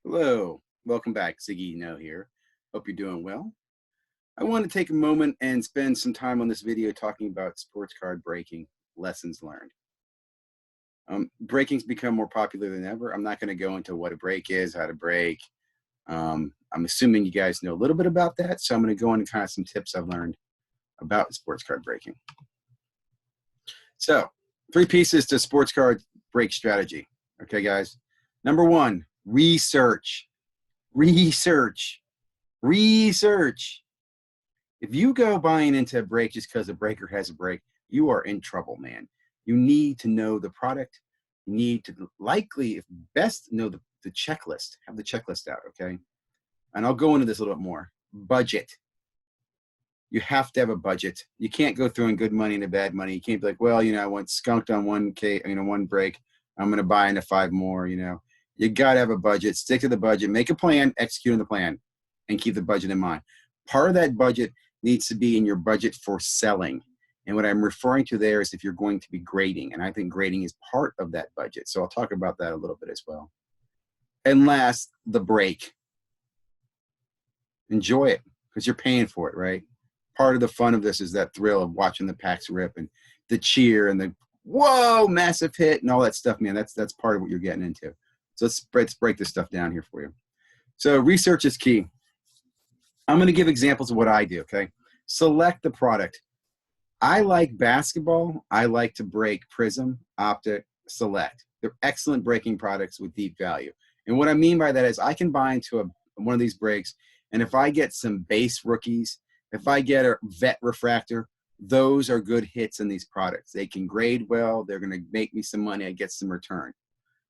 Hello, welcome back. Ziggy No here. Hope you're doing well. I want to take a moment and spend some time on this video talking about sports card breaking lessons learned. Breaking's become more popular than ever. I'm not going to go into what a break is, how to break. I'm assuming you guys know a little bit about that, so I'm going to go into kind of some tips I've learned about sports card breaking. So, 3 pieces to sports card break strategy. Okay, guys. Number 1, research. Research. If you go buying into a break just because a breaker has a break, you are in trouble, man. You need to know the product. You need to likely, if best, know the checklist. Have the checklist out, okay? And I'll go into this a little bit more. Budget. You have to have a budget. You can't go throwing good money into bad money. You can't be like, well, I went skunked on one break. I'm going to buy into 5 more. You got to have a budget. Stick to the budget. Make a plan. Execute on the plan, and keep the budget in mind. Part of that budget needs to be in your budget for selling. And what I'm referring to there is if you're going to be grading. And I think grading is part of that budget. So I'll talk about that a little bit as well. And last, the break. Enjoy it because you're paying for it, right? Part of the fun of this is that thrill of watching the packs rip and the cheer and the whoa, massive hit and all that stuff, man. That's part of what you're getting into. So let's break this stuff down here for you. So research is key. I'm going to give examples of what I do, okay? Select the product. I like basketball. I like to break Prism, Optic, Select. They're excellent breaking products with deep value. And what I mean by that is I can buy into one of these breaks, and if I get some base rookies, if I get a vet refractor, those are good hits in these products. They can grade well. They're going to make me some money. I get some return.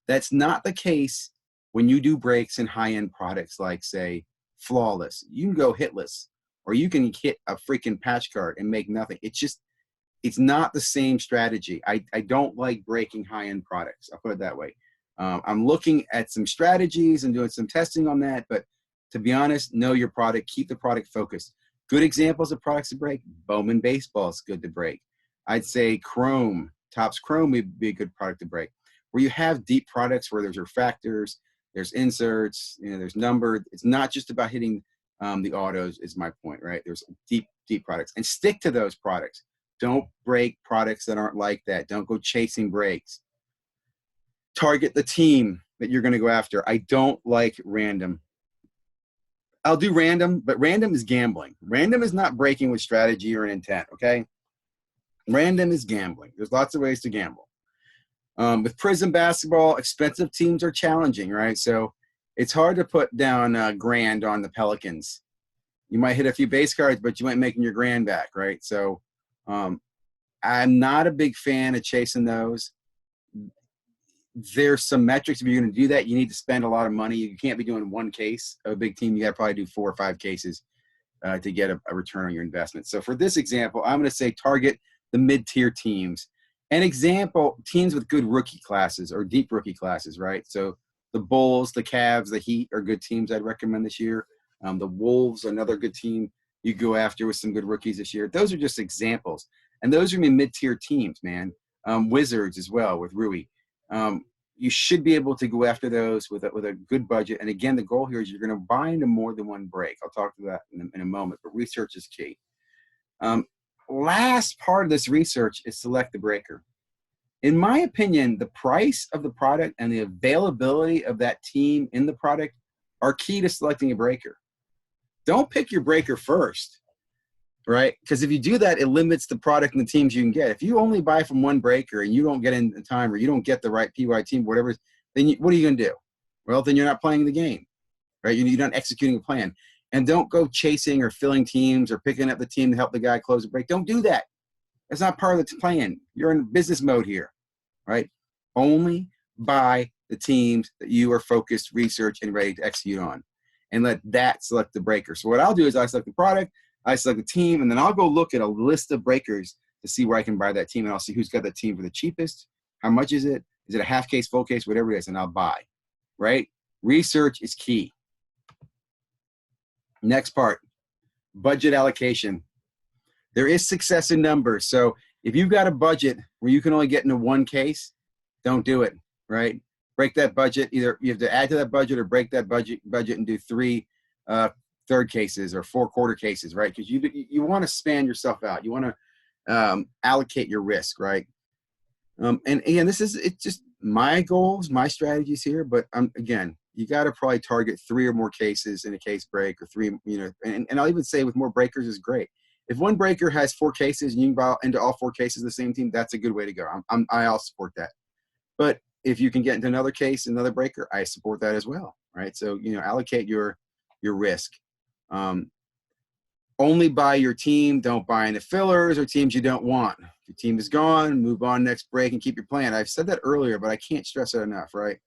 That's not the case when you do breaks in high-end products like, say, Flawless. You can go hitless, or you can hit a freaking patch card and make nothing. It's not the same strategy. I don't like breaking high-end products. I'll put it that way. I'm looking at some strategies and doing some testing on that, but to be honest, know your product. Keep the product focused. Good examples of products to break. Bowman Baseball is good to break. I'd say Chrome, Topps Chrome would be a good product to break. Where you have deep products where there's refractors, there's inserts, there's numbered. It's not just about hitting the autos is my point, right? There's deep products. And stick to those products. Don't break products that aren't like that. Don't go chasing breaks. Target the team that you're going to go after. I don't like random. I'll do random, but random is gambling. Random is not breaking with strategy or an intent, okay? Random is gambling. There's lots of ways to gamble. With Prism basketball, expensive teams are challenging, right? So it's hard to put down grand on the Pelicans. You might hit a few base cards, but you ain't making your grand back, right? So I'm not a big fan of chasing those. There's some metrics. If you're going to do that, you need to spend a lot of money. You can't be doing one case of a big team. You got to probably do 4 or 5 cases to get a return on your investment. So for this example, I'm going to say target the mid-tier teams. An example, teams with good rookie classes or deep rookie classes, right? So the Bulls, the Cavs, the Heat are good teams I'd recommend this year. The Wolves, another good team you go after with some good rookies this year. Those are just examples. And those are going to be mid-tier teams, man. Wizards as well with Rui. You should be able to go after those with a good budget. And again, the goal here is you're going to buy into more than one break. I'll talk to that in a moment, but research is key. Last part of this research is select the breaker. In my opinion, the price of the product and the availability of that team in the product are key to selecting a breaker. Don't pick your breaker first, right? Because if you do that, it limits the product and the teams you can get. If you only buy from one breaker and you don't get in time or you don't get the right PY team, whatever, then what are you going to do? Well, then you're not playing the game, right? You're not executing a plan. And don't go chasing or filling teams or picking up the team to help the guy close a break. Don't do that. That's not part of the plan. You're in business mode here, right? Only buy the teams that you are focused, research, and ready to execute on. And let that select the breaker. So what I'll do is I select the product, I select the team, and then I'll go look at a list of breakers to see where I can buy that team. And I'll see who's got that team for the cheapest. How much is it? Is it a half case, full case, whatever it is, and I'll buy, right? Research is key. Next part, budget allocation. There is success in numbers. So if you've got a budget where you can only get into one case, don't do it, right? break that budget. Either you have to add to that budget or break that budget and do 3 third cases or 4 quarter cases, right? Because you want to span yourself out. You want to allocate your risk, right? And again, it's just my goals, my strategies here. But again, you got to probably target 3 or more cases in a case break, or 3, and I'll even say with more breakers is great. If one breaker has 4 cases and you can buy into all 4 cases of the same team, that's a good way to go. I'll support that. But if you can get into another case, another breaker, I support that as well, right? So, allocate your risk. Only buy your team. Don't buy into fillers or teams you don't want. If your team is gone, move on next break and keep your plan. I've said that earlier, but I can't stress it enough, right?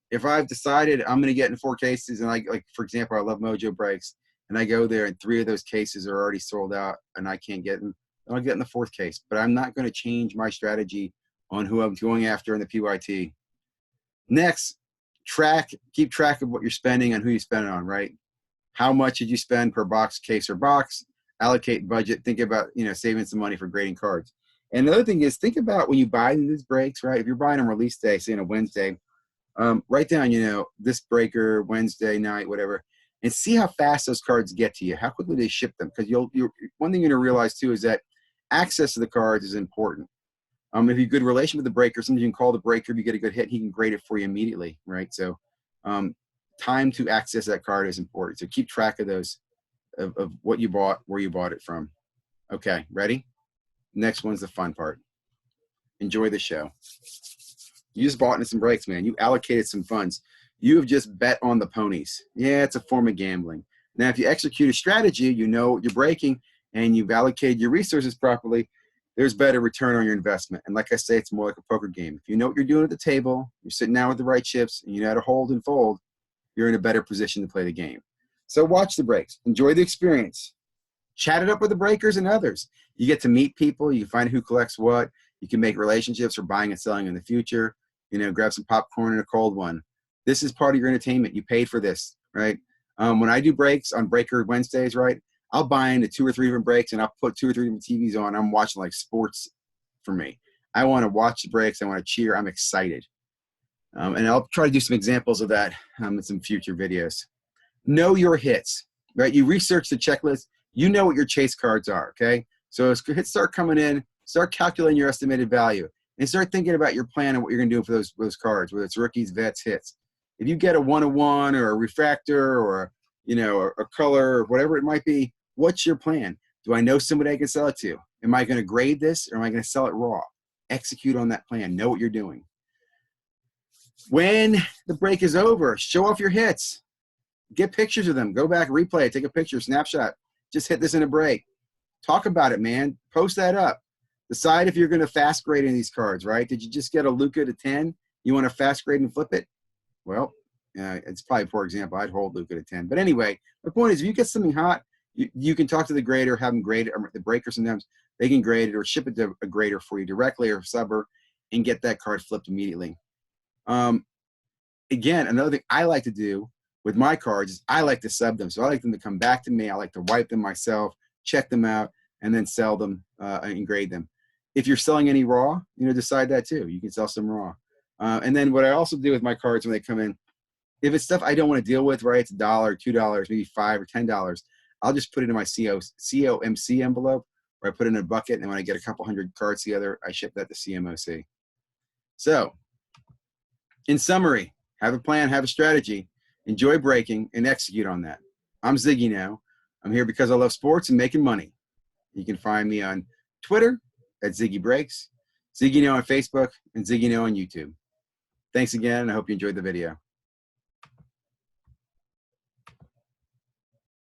If I've decided I'm going to get in 4 cases, and like for example, I love Mojo Breaks, and I go there and 3 of those cases are already sold out and I can't get them, I'll get in the 4th case. But I'm not going to change my strategy on who I'm going after in the PYT. Next, keep track of what you're spending and who you spend it on, right? How much did you spend per box, case, or box? Allocate budget. Think about, saving some money for grading cards. And the other thing is, think about when you buy these breaks, right? If you're buying on release day, say on a Wednesday, write down, this breaker, Wednesday night, whatever, and see how fast those cards get to you. How quickly they ship them. Because one thing you're going to realize too is that access to the cards is important. If you have a good relation with the breaker, sometimes you can call the breaker. If you get a good hit, he can grade it for you immediately, right? So time to access that card is important. So keep track of those, of what you bought, where you bought it from. Okay, ready? Next one's the fun part. Enjoy the show. You just bought into some breaks, man. You allocated some funds. You have just bet on the ponies. Yeah, it's a form of gambling. Now, if you execute a strategy, you're breaking, and you've allocated your resources properly, there's better return on your investment. And like I say, it's more like a poker game. If you know what you're doing at the table, you're sitting down with the right chips, and you know how to hold and fold, you're in a better position to play the game. So watch the breaks. Enjoy the experience. Chat it up with the breakers and others. You get to meet people. You find who collects what. You can make relationships for buying and selling in the future. Grab some popcorn and a cold one. This is part of your entertainment. You paid for this, right? When I do breaks on Breaker Wednesdays, right, I'll buy into 2 or 3 different breaks, and I'll put 2 or 3 different TVs on. I'm watching like sports for me. I want to watch the breaks. I want to cheer. I'm excited. And I'll try to do some examples of that in some future videos. Know your hits, right? You research the checklist. You know what your chase cards are, okay? So as hits start coming in, start calculating your estimated value and start thinking about your plan and what you're going to do for those cards, whether it's rookies, vets, hits. If you get a 1-of-1 or a refractor or, a color or whatever it might be, what's your plan? Do I know somebody I can sell it to? Am I going to grade this or am I going to sell it raw? Execute on that plan. Know what you're doing. When the break is over, show off your hits. Get pictures of them. Go back, replay it, take a picture, snapshot. Just hit this in a break. Talk about it, man. Post that up. Decide if you're going to fast grade in these cards, right? Did you just get a Luka to 10? You want to fast grade and flip it? Well, it's probably a poor example. I'd hold Luka to 10. But anyway, the point is, if you get something hot, you can talk to the grader, have them grade it, or the breaker sometimes, they can grade it or ship it to a grader for you directly or subber and get that card flipped immediately. Again, another thing I like to do with my cards is I like to sub them. So I like them to come back to me. I like to wipe them myself, check them out, and then sell them and grade them. If you're selling any raw, decide that too. You can sell some raw. And then what I also do with my cards when they come in, if it's stuff I don't want to deal with, right, it's $1, $2, maybe $5 or $10, I'll just put it in my COMC envelope, or I put it in a bucket, and when I get a couple hundred cards together, I ship that to CMOC. So, in summary, have a plan, have a strategy, enjoy breaking, and execute on that. I'm Ziggy now. I'm here because I love sports and making money. You can find me on Twitter at Ziggy Breaks, Ziggy Now on Facebook, and Ziggy Now on YouTube. Thanks again, and I hope you enjoyed the video.